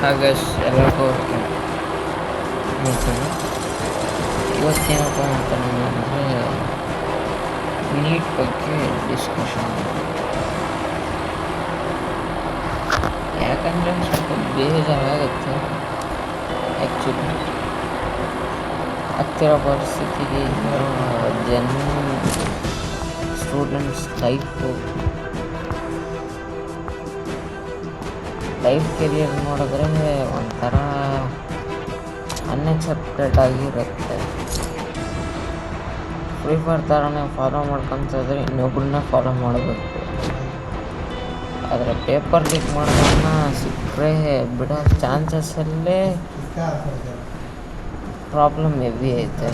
August ಎಲ್ಲರಿಗೂ ನೋಡ್ತೀನಿ. ಇವತ್ತೇನಪ್ಪ ಅಂತ ಅಂದರೆ ನೀಟ್ ಬಗ್ಗೆ ಡಿಸ್ಕಷನ್. ಯಾಕಂದರೆ ಸ್ವಲ್ಪ ಬೇಜಾರಾಗುತ್ತೆ ಆ್ಯಕ್ಚುಲಿ. ಆಗ್ತಿರೋ ಪರಿಸ್ಥಿತಿಗೆ ಸ್ಟೂಡೆಂಟ್ಸ್ ಲೈಫ್ ಕೆರಿಯರ್ ನೋಡಿದ್ರೆ ಒಂಥರ ಅನ್ಎಕ್ಸೆಪ್ಟೆಡ್ ಆಗಿರುತ್ತೆ. ಫ್ರೀ ಫೈರ್ ಥರನೇ ಫಾಲೋ ಮಾಡ್ಕೊತಿದ್ರೆ ಇನ್ನೊಬ್ಬರನ್ನ ಫಾಲೋ ಮಾಡಬೇಕು. ಆದರೆ ಪೇಪರ್ ಲೀಕ್ ಮಾಡೋದನ್ನ ಸಿಕ್ಕರೆ ಬಿಡೋ ಚಾನ್ಸಸ್ಸಲ್ಲೇ ಪ್ರಾಬ್ಲಮ್ ಹೆವಿ ಐತೆ.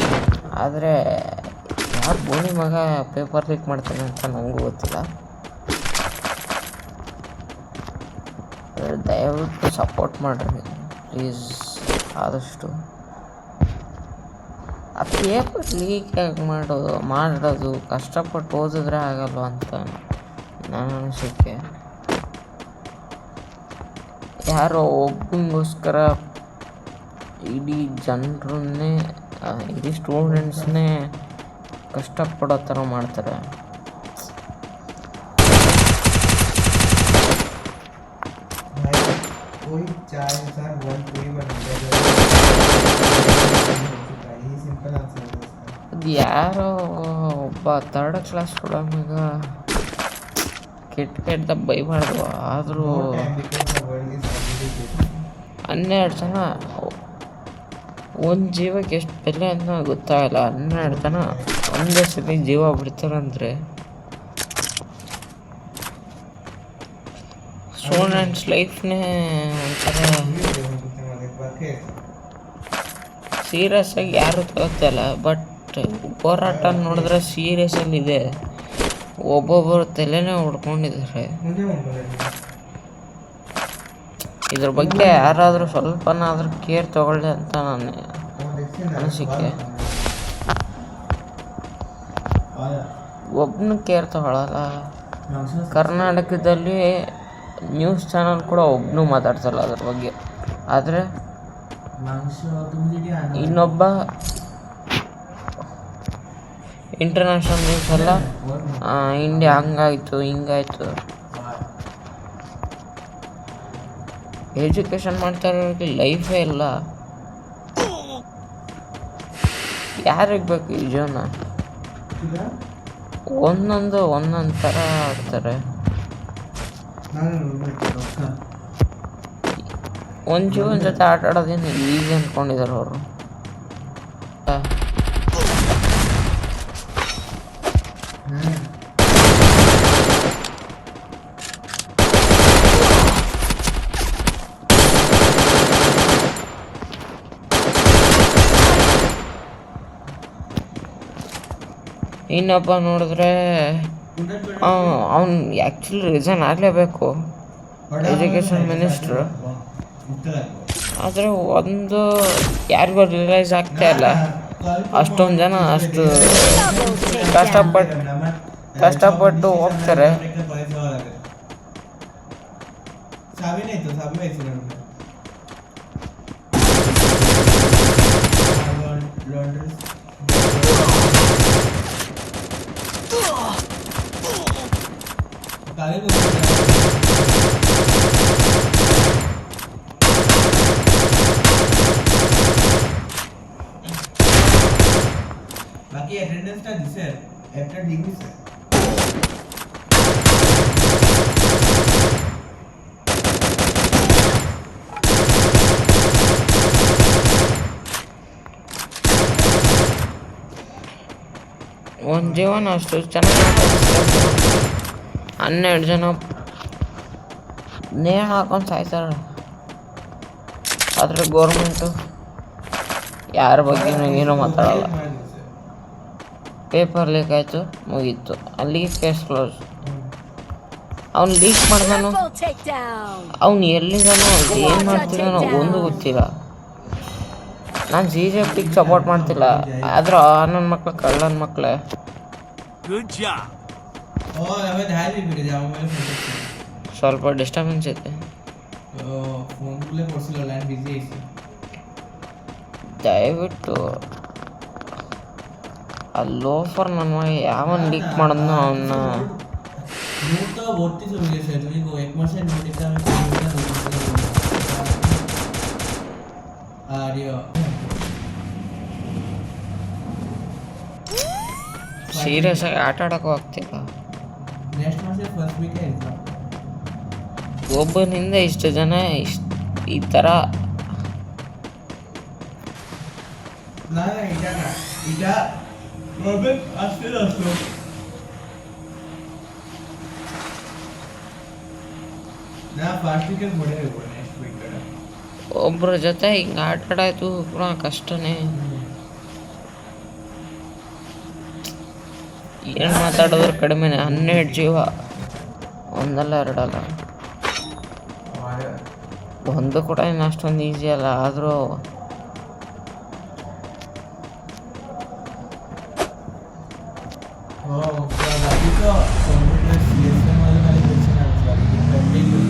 ಆದರೆ ಯಾರು ಬೋನಿ ಮಗ ಪೇಪರ್ ಲೀಕ್ ಮಾಡ್ತಾನೆ ಅಂತ ನನಗೂ ಗೊತ್ತಿಲ್ಲ. ದಯವಿಟ್ಟು ಸಪೋರ್ಟ್ ಮಾಡಿರಿ ಪ್ಲೀಸ್. ಆದಷ್ಟು ಆ ಪೇಪರ್ ಲೀಕ್ ಆಗಿ ಮಾಡೋದು ಕಷ್ಟಪಟ್ಟು ಓದಿದ್ರೆ ಆಗಲ್ವ ಅಂತ ನನ್ನ ಅನಿಸಿಕೆ. ಯಾರೋ ಒಬ್ಬನಿಗೋಸ್ಕರ ಇಡೀ ಜನರನ್ನೇ ಇಡೀ ಸ್ಟೂಡೆಂಟ್ಸ್ನೇ ಕಷ್ಟಪಡೋ ಥರ ಮಾಡ್ತಾರೆ. ಅದು ಯಾರೋ ಒಬ್ಬ 3rd ಕ್ಲಾಸ್ ಸ್ಟೂಡೆಂಟ್ನಾಗ ಕೆಟ್ಟ ಬೈಬಾರ್ದು. ಆದರೂ 12 ಜನ ಒಂದು ಜೀವಕ್ಕೆ ಎಷ್ಟು ಬೆಲೆ ಅಂತ ಗೊತ್ತಾಗಲ್ಲ. 12 ಜನ ಒಂದೇ ಸತಿ ಜೀವ ಬಿಡ್ತಾರಂದರೆ ಸ್ಟೂಡೆಂಟ್ಸ್ ಲೈಫ್ನೇ ಒಂಥರ ಸೀರಿಯಸ್ ಆಗಿ ಯಾರು ತಗೋತಲ್ಲ. ಬಟ್ ಹೋರಾಟ ನೋಡಿದ್ರೆ ಸೀರಿಯಸ್ಸಲ್ಲಿದೆ. ಒಬ್ಬೊಬ್ಬರು ತಲೆನೇ ಹೊಡ್ಕೊಂಡಿದ್ದಾರೆ. ಇದ್ರ ಬಗ್ಗೆ ಯಾರಾದರೂ ಸ್ವಲ್ಪನಾದರೂ ಕೇರ್ ತಗೊಳ್ಳಿ ಅಂತ ನನ್ನ ಅನಿಸಿಕೆ. ಒಬ್ಬನು ಕೇರ್ ತಗೊಳ್ಳಲ್ಲ. ಕರ್ನಾಟಕದಲ್ಲಿ ನ್ಯೂಸ್ ಚಾನಲ್ ಕೂಡ ಒಬ್ಬನು ಮಾತಾಡ್ಸಲ್ಲ ಅದ್ರ ಬಗ್ಗೆ. ಆದರೆ ಇನ್ನೊಬ್ಬ ಇಂಟರ್ನ್ಯಾಷನಲ್ ನ್ಯೂಸ್ ಎಲ್ಲ ಇಂಡಿಯಾ ಹಂಗಾಯಿತು ಹಿಂಗಾಯಿತು. ಎಜುಕೇಷನ್ ಮಾಡ್ತಾ ಇರೋರಿಗೆ ಲೈಫೇ ಇಲ್ಲ. ಯಾರಿಗೆ ಬೇಕು ಈ ಜೀವನ? ಒಂದೊಂದು ಥರ ಆಡ್ತಾರೆ. ಒಂದು ಜೀವನ ಜೊತೆ ಆಟ ಆಡೋದೇನು ಈಸಿ ಅಂದ್ಕೊಂಡಿದ್ದಾರೆ ಅವರು. ಇನ್ನೊಬ್ಬ ನೋಡಿದ್ರೆ ಅವನು ಆ್ಯಕ್ಚುಲಿ ರಿಸೈನ್ ಆಗಲೇಬೇಕು, ಎಜುಕೇಷನ್ ಮಿನಿಸ್ಟ್ರು. ಆದರೆ ಒಂದು ಯಾರಿಗೂ ರಿಯಲೈಸ್ ಆಗ್ತಾ ಇಲ್ಲ. ಅಷ್ಟೊಂದು ಜನ ಅಷ್ಟು ಕಷ್ಟಪಟ್ಟು ಹೋಗ್ತಾರೆ. বাকি অ্যাটেন্ডেন্সটা দিছে একটা ডিগ্রি স্যার। ಒಂದು ಜೀವನ ಅಷ್ಟು ಚೆನ್ನಾಗಿ 12 ಜನ ನೇಣು ಹಾಕೊಂಡು ಸಾಯ್ತಾರೆ. ಆದರೆ ಗೌರ್ಮೆಂಟು ಯಾರ ಬಗ್ಗೆನೂ ಏನೂ ಮಾತಾಡಲ್ಲ. ಪೇಪರ್ ಲೀಕ್ ಆಯಿತು, ಮುಗೀತು, ಅಲ್ಲಿಗೆ ಕೇಸ್ ಕ್ಲೋಸ್. ಅವ್ನು ಲೀಕ್ ಮಾಡ್ದಾನು, ಅವ್ನು ಎಲ್ಲಿದ್ದಾನೋ ಏನು ಮಾಡ್ತಿದ್ದಾನೋ ಒಂದು ಗೊತ್ತಿಲ್ಲ. ನಾನು CJPಗೆ ಸಪೋರ್ಟ್ ಮಾಡ್ತಿಲ್ಲ, ಆದ್ರೆ ನನ್ನ ಮಕ್ಳು ಕಳ್ಳನ ಮಕ್ಕಳೇ. ಸ್ವಲ್ಪ ಡಿಸ್ಟರ್ಬೆನ್ಸ್ ಐತೆ. ಫೋನ್ಗಳೇ ಕೊಡ್ಸಿಲ್ಲ ಲ್ಯಾಂಡ್ ಬಿಸಿ ಐತಿ ದಯವಿಟ್ಟು ಆ ಲೋಫರ್ ನನ್ನ ಮಗ ಯಾವನ್ ಲೀಕ್ ಮಾಡಿದ್ನೋ ಅವನ್ನ नोट तो बहुत ही सुन गए सर तुम्ही को एक मास से नोट इतना आर्य ಸೀರಿಯಸ್ ಆಗಿ ಆಟ ಆಡೋಕ್ಕೂ ಆಗ್ತಿಲ್ಲ नेक्स्ट मास से फर्स्ट वीक है एग्जाम ಒಬ್ಬನಿಂದ ಇಷ್ಟು ಜನ ಈ ಥರ ना इटा रोबे आस्ते आस्तो ना फर्स्ट वीक मोड़े है वो नेक्स्ट वीक कड़ा ಒಬ್ಬರ ಜೊತೆ ಹಿಂಗೆ ಆಟ ಆಡೋದು ಕೂಡ ಕಷ್ಟನೇ ಏನು ಮಾತಾಡೋದ್ರು ಕಡಿಮೆನೆ 12 ಜೀವ ಒಂದಲ್ಲ ಎರಡಲ್ಲ ಒಂದು ಕೂಡ ಏನು ಅಷ್ಟೊಂದು ಈಸಿ ಅಲ್ಲ ಆದರೂ अभी तो कंप्यूटर सीएसएम वाले क्वेश्चन आंसर ये पहले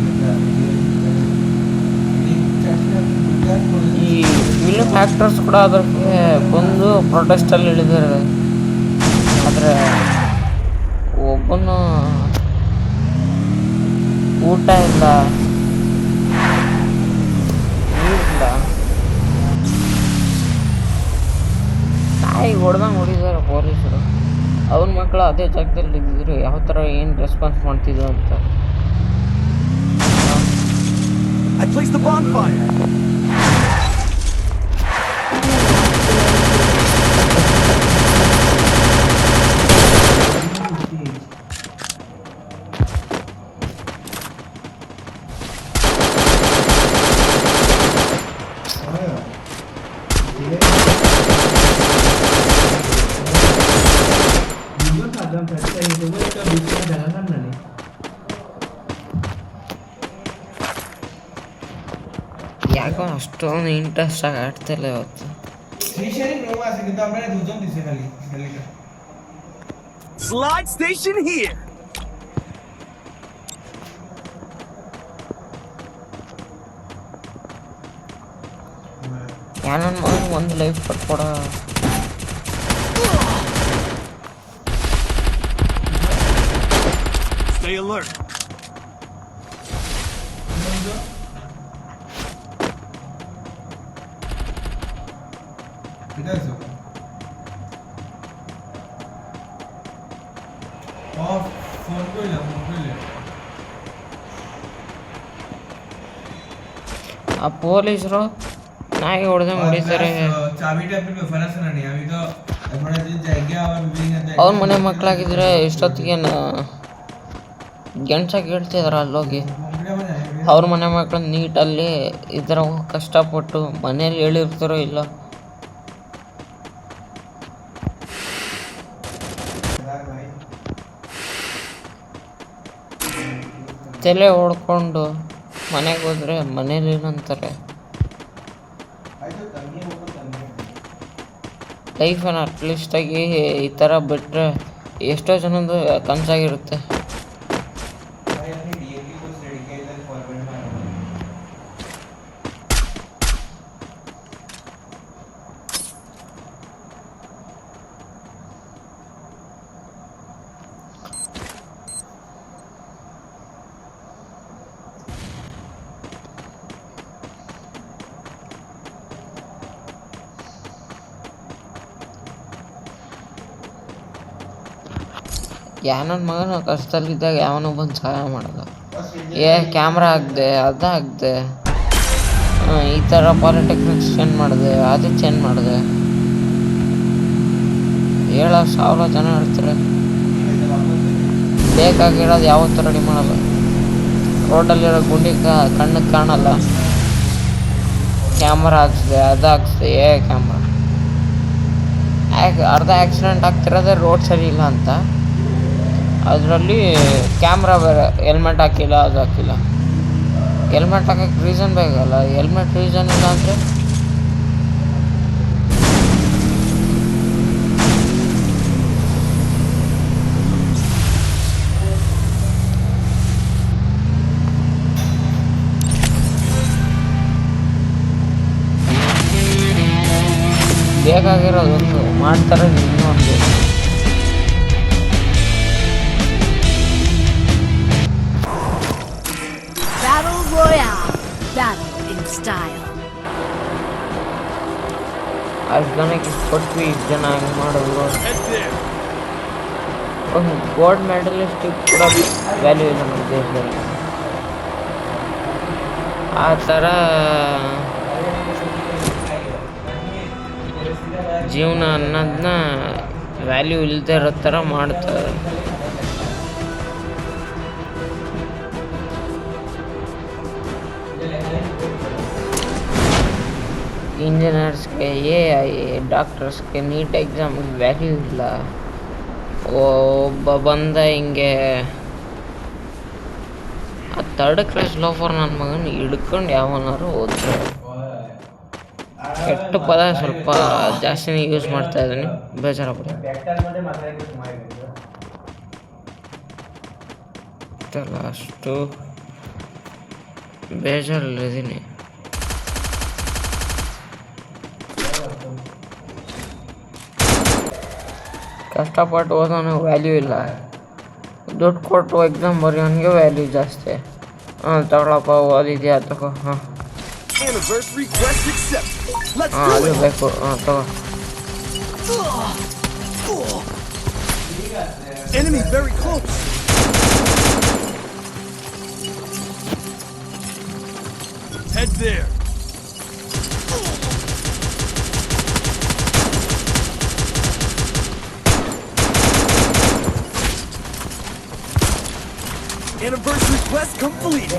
ಈ ಫಿಲ್ಮ್ ಆ್ಯಕ್ಟರ್ಸ್ ಕೂಡ ಅದಕ್ಕೆ ಬಂದು ಪ್ರೊಟೆಸ್ಟಲ್ಲಿ ಇಳಿದಾರೆ ಆದರೆ ಒಬ್ಬನು ಊಟ ಇಲ್ಲ ನೀರಿಲ್ಲ ತಾಯಿಗೆ ಹೊಡೆದಂಗೆ ಹೊಡಿದಾರೆ ಪೊಲೀಸರು ಅವನ ಮಕ್ಕಳು ಅದೇ ಜಾಗದಲ್ಲಿ ಇದ್ದಿದ್ರು ಯಾವ ಥರ ಏನು ರೆಸ್ಪಾನ್ಸ್ ಮಾಡ್ತಿದ್ರು ಅಂತ I placed the bonfire. ಯಾಕೋ ಅಷ್ಟೊಂದು ಇಂಟ್ರೆಸ್ಟ್ ಆಗಿ ಆಡ್ತಿಲ್ಲ ಇವತ್ತು Slide station here. ನನ್ನ ಮಗ ಒಂದು ಲೈಫ್ ಕೊಟ್ಕೊಡ Stay alert. फोन को ले ಆ ಪೊಲೀಸರು ನಾಯಿ ಹೊಡೆದಂಗೆ ಹೊಡಿತಾರೆ चाबी टैप में फरस नहीं अभी तो थोड़ा दिन जाएगा और बिलिंग ಅಂತ ಅವ್ರ ಮನೆ ಮಕ್ಕಳಾಗಿದ್ರೆ ಇಷ್ಟೊತ್ತಿಗೆ ಗೆಣಸಾಗಿ ಹೇಳ್ತಿದಾರೆ ಅಲ್ಲೋಗಿ ಅವ್ರ ಮನೆ ಮಕ್ಕಳು ನೀಟಲ್ಲಿ ಈ ಥರ ಕಷ್ಟಪಟ್ಟು ಮನೇಲಿ ಹೇಳಿರ್ತಾರೋ ಇಲ್ಲ ತಲೆ ಹೊಡ್ಕೊಂಡು ಮನೆಗೆ ಹೋದ್ರೆ ಮನೇಲಿ ಏನಂತಾರೆ ಲೈಫನ್ನು ಅಟ್ಲೀಸ್ಟಾಗಿ ಈ ಥರ ಬಿಟ್ಟರೆ ಎಷ್ಟೋ ಜನದ್ದು ಕನಸಾಗಿರುತ್ತೆ ಯಾವನ ಮಗನ ಕಷ್ಟದಲ್ಲಿದ್ದಾಗ ಯಾವನೋ ಬಂದು ಸಹಾಯ ಮಾಡೋದು ಕ್ಯಾಮ್ರಾ ಹಾಕ್ದೆ ಅದು ಹಾಕ್ದೆ ಈ ಥರ ಪಾಲಿಟೆಕ್ನಿಕ್ಸ್ ಚೇಂಜ್ ಮಾಡಿದೆ ಅದು ಚೇಂಜ್ ಮಾಡಿದೆ 7,000 ಜನ ಹೇಳ್ತಾರೆ ಬೇಕಾಗಿರೋದು ಯಾವತ್ತೂ ರೆಡಿ ಮಾಡಲ್ಲ ರೋಡಲ್ಲಿರೋ ಗುಂಡಿ ಕಣ್ಣಿಗೆ ಕಾಣಲ್ಲ ಕ್ಯಾಮ್ರಾ ಹಾಕ್ಸಿದೆ ಅದು ಹಾಕ್ಸಿದೆ ಕ್ಯಾಮ್ರಾ ಅರ್ಧ ಆಕ್ಸಿಡೆಂಟ್ ಆಗ್ತಿರೋದೇ ರೋಡ್ ಸರಿ ಇಲ್ಲ ಅಂತ ಅದರಲ್ಲಿ ಕ್ಯಾಮ್ರಾ ಬೇರೆ ಹೆಲ್ಮೆಟ್ ಹಾಕಿಲ್ಲ ಅದು ಹಾಕಿಲ್ಲ ಹೆಲ್ಮೆಟ್ ಹಾಕಕ್ಕೆ ರೀಸನ್ ಬೇಕಲ್ಲ ಹೆಲ್ಮೆಟ್ ರೀಸನ್ ಇಲ್ಲ ಅಂದರೆ ಬೇಕಾಗಿರೋದೊಂದು ಮಾಡ್ತಾರೆ ಇನ್ನೊಂದು. Battle Royale. Battle in style. ಅಷ್ಟು ಜನಕ್ಕೆ ಕೊಟ್ವಿ, ಇಷ್ಟು ಜನ ಹಂಗೆ ಮಾಡಿದ್ರು. Head there. ಒಂದು ಗೋಲ್ಡ್ ಮೆಡಲಿಸ್ಟಿಗೆ ಕೂಡ ವ್ಯಾಲ್ಯೂ ಇಲ್ಲ ನಮ್ಮ ದೇಶದಲ್ಲಿ. ಆ ಥರ ಜೀವನ ಅನ್ನೋದನ್ನ ವ್ಯಾಲ್ಯೂ ಇಲ್ಲದೆ ಇರೋ ಥರ ಮಾಡ್ತಾರೆ. ಇಂಜಿನಿಯರ್ಸ್ಗೆ AI ಡಾಕ್ಟರ್ಸ್ಗೆ ನೀಟ್ ಎಕ್ಸಾಮಿಗೆ ವ್ಯಾಲ್ಯೂ ಇಲ್ಲ. ಒಬ್ಬ ಬಂದ ಹಿಂಗೆ ಆ ಥರ್ಡ್ ಕ್ಲಾಸ್ ಲೋಫರ್ ನನ್ನ ಮಗನ ಹಿಡ್ಕೊಂಡು ಯಾವನಾರು ಹೋದ್ರೆ, ಕೆಟ್ಟ ಪದ ಸ್ವಲ್ಪ ಜಾಸ್ತಿನೇ ಯೂಸ್ ಮಾಡ್ತಾ ಇದ್ದೀನಿ, ಬೇಜಾರಾಗ್ಬಿಡಿ. ಅಷ್ಟು ಬೇಜಾರಲ್ಲಿದ್ದೀನಿ. ಕಷ್ಟಪಟ್ಟು ಓದೋನಿಗೆ ವ್ಯಾಲ್ಯೂ ಇಲ್ಲ, ದುಡ್ಡು ಕೊಟ್ಟು ಎಕ್ಸಾಮ್ ಬರೆಯೋನಿಗೆ ವ್ಯಾಲ್ಯೂ ಜಾಸ್ತಿ. ತಗೊಳಪ್ಪ ಓದಿದ್ಯಾ ತಗೋ. Anniversary quest accepted. Let's ಅದು do it. ಬೇಕು. ತಗೋ. Enemy very close. Head there. Anniversary quest complete.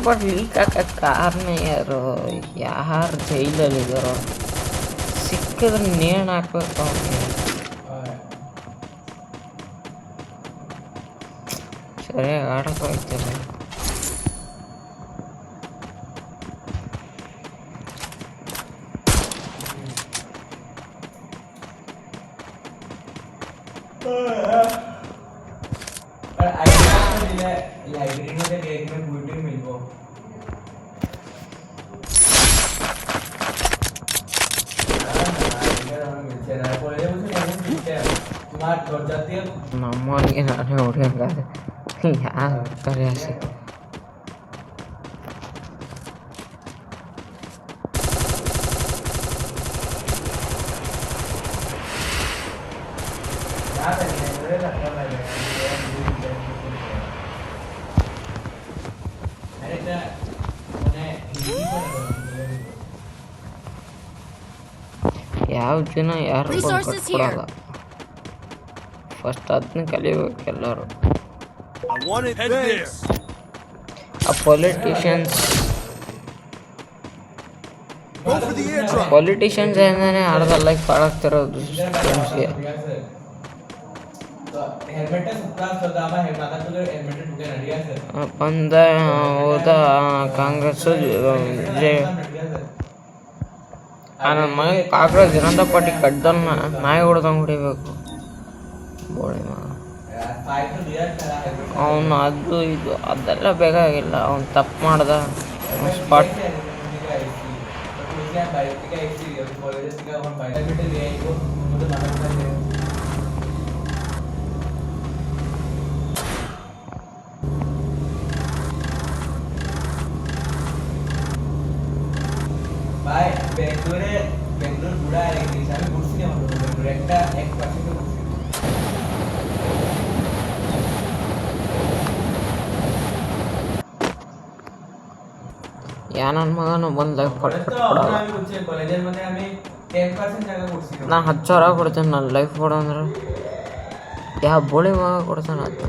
But leak ಹಾಕಕ್ಕೆ ಕಾರಣ ಯಾರು ಜೈಲಲ್ಲಿದ್ದಾರೋ, ಸಿಕ್ಕಿದ್ರೆ ನೇಣು ಹಾಕ್ಬೇಕು ಅವ್ನಿಗೆ. ಸರಿಯಾಗಿ ಆಡಕ್ಕೆ ಹೋಗ್ತಿಲ್ಲ. ನಮ್ಮನಿಗೆ ನಾನೇ ಹೊಡಿಯಂಗಾದ್ರೆ ಯಾರು ಕರೆಯಾಸಿ. ಯಾವ ಜನ ಯಾರು ಕೊಡಲ್ಲ, ಫಸ್ಟ್ ಅದನ್ನ ಕಲಿಬೇಕು ಎಲ್ಲರೂ. Head there. ಆ politicians Go for the airdrop. Politicians ಏನಂದರೆ ಅರ್ಧ ಲೈಫ್ ಹಾಳಾಗ್ತಿರೋದು ಫ್ರೆಂಡ್ಸ್ಗೆ. ಬಂದ ಹೋದ ಕಾಂಗ್ರೆಸ್ಸು ನನ್ನ ಮಗ ಕಾಂಗ್ರೆಸ್ ಜನತಾ ಪಾರ್ಟಿ ಕಡ್ದನ್ನ ನಾಯಿ ಹೊಡೆದಂಗೆ ಹೊಡಿಬೇಕು. ಬೋಳಿ ಮಗ ಅವನು ಅದು ಇದು ಅದೆಲ್ಲ ಬೇಕಾಗಿಲ್ಲ. ಅವ್ನು ತಪ್ಪು ಮಾಡ್ದ ಸ್ಪಾಟ್ बेंगलोर बुरा है लेकिन सारे कुर्सी नहीं होते बेंगलोर একটা 1% कुर्सी ಯಾ ನನ್ನ ಮಗನು ಬಂದು ಲೈಫ್ ಕೊಡಲ್ಲ. ಕಾಲೇಜಲ್ಲಿ ಮತ್ತೆ ಆಮಿ 10% ಜಾಗ ಕೊಡ್ಸಿದ್ರು. ನಾ 10,000 ಕೊಡ್ತೇನೆ ನನ್ನ ಲೈಫ್ ಕೊಡು ಅಂದ್ರೆ ಯಾವ ಬೋಳಿ ಮಗ ಕೊಡ್ತಾನೆ ಅಂತ.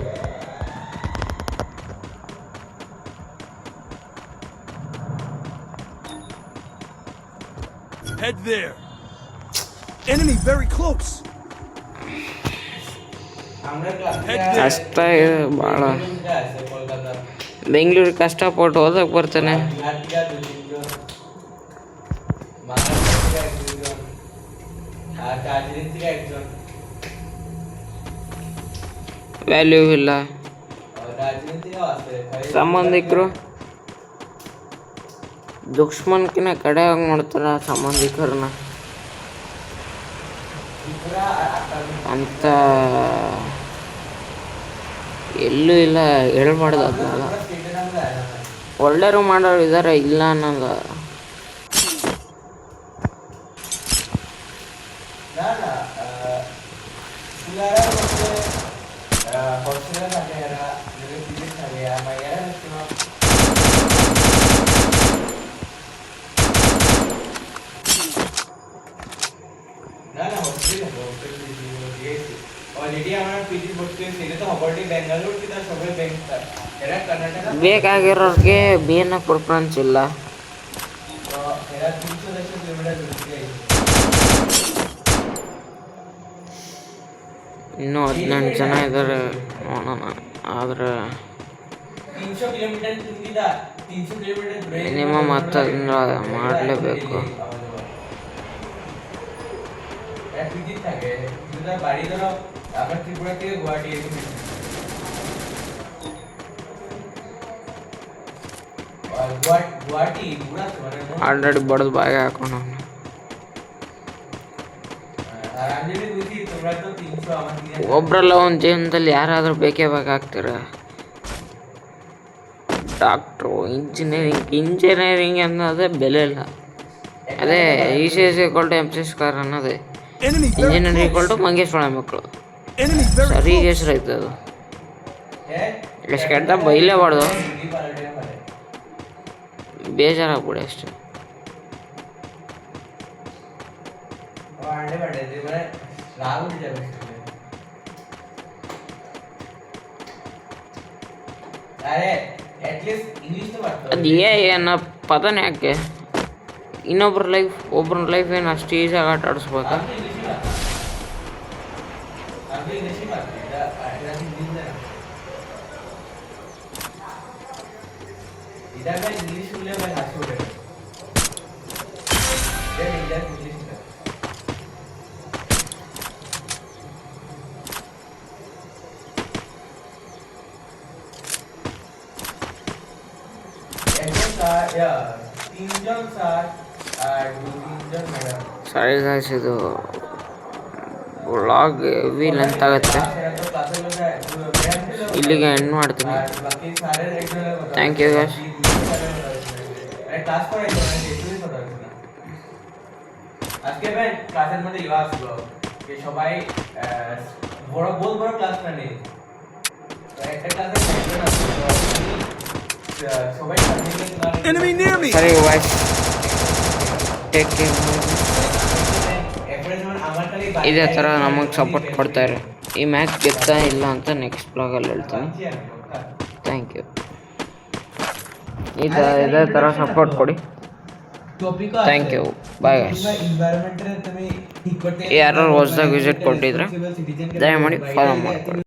Head there. Enemy very close. ಕಷ್ಟ ಇದೆ ಭಾಳ. ಬೆಂಗಳೂರಿಗೆ ಕಷ್ಟಪಟ್ಟು ಓದಕ್ಕೆ ಬರ್ತಾನೆ. ವ್ಯಾಲ್ಯೂ ಇಲ್ಲ. ಸಂಬಂಧಿಕರು ದುಶ್ಮನ್ಕಿನ ಕಡೆಯಾಗಿ ಮಾಡ್ತಾರ ಸಂಬಂಧಿಕರನ್ನ ಅಂತ ಎಲ್ಲೂ ಇಲ್ಲ ಹೇಳ್ಬಾರ್ದು ಅದನ್ನೆಲ್ಲ. ಒಳ್ಳೆಯರು ಮಾಡೋರು ಇದ್ದಾರೆ, ಇಲ್ಲ ಅನ್ನೋದು. ಬೇಕಾಗಿರೋರಿಗೆ ಬೇನ ಪ್ರಿಫರೆನ್ಸ್ ಇಲ್ಲ. ಇನ್ನೂ 18 ಜನ ಇದ್ದಾರೆ ನೋಡೋಣ. ಆದರೆ ಮಿನಿಮಮ್ 10 ದಿನ ಮಾಡಲೇಬೇಕು. ಆಲ್ರೆಡಿ ಬಡ್ದು ಬಾಯಿಗೆ ಹಾಕೋಣ. ಒಬ್ರಲ್ಲ ಒಂದು ಜೀವನದಲ್ಲಿ ಯಾರಾದರೂ ಬೇಕೇ ಬೇಕಾಗ್ತೀರ. ಡಾಕ್ಟ್ರು, ಇಂಜಿನಿಯರಿಂಗ್ ಅನ್ನೋದೇ ಬೆಲೆ ಇಲ್ಲ. ಅದೇ ECS = ಅನ್ನೋದೇ ಇಂಜಿನಿಯರಿಂಗ್ ಮಂಗೇಶ್ವರ ಮಕ್ಕಳು ಸರಿಗೆ ಹೆಸರು ಐತೆ. ಅದು ಎಷ್ಟು ಕೆಟ್ಟ ಬೈಲೇಬಾರ್ದು, ಬೇಜಾರಾಗ್ಬಿಡಿ ಅಷ್ಟೇ. ಅದು ಏನೋ ಪದನೇ ಯಾಕೆ ಇನ್ನೊಬ್ರ ಲೈಫ್ ಒಬ್ರ ಲೈಫ್ ಏನು ಅಷ್ಟು ಈಸಿಯಾಗಿ ಆಟ ಆಡಿಸ್ಬೇಕಾ? ಸರಿ ಗಾಯ್ಸ್, ಇದು ವ್ಲಾಗ್ ಹೆವಿ ಲೆಂತ್ ಆಗುತ್ತೆ. ಇಲ್ಲಿಗೆ ಎಂಡ್ ಮಾಡ್ತೀನಿ. Thank you guys. Enemy near me. ಸರಿ ಗಾಯ್ಸ್, ಟೇಕ್ ಕೇರ್. ಇದೇ ಥರ ನಮಗೆ ಸಪೋರ್ಟ್ ಕೊಡ್ತಾರೆ. ಈ ಮ್ಯಾಚ್ ಗೆತ್ತಾ ಇಲ್ಲ ಅಂತ ನೆಕ್ಸ್ಟ್ ಬ್ಲಾಗಲ್ಲಿ ಹೇಳ್ತೀನಿ. Thank you. ಇದೇ ಥರ ಸಪೋರ್ಟ್ ಕೊಡಿ. Thank you. Bye guys. ಯಾರು ಹೊಸದಾಗಿ ವಿಸಿಟ್ ಕೊಟ್ಟಿದ್ರೆ ದಯಮಾಡಿ ಫಾಲೋ ಮಾಡ್ಕೊಳ್ಳಿ.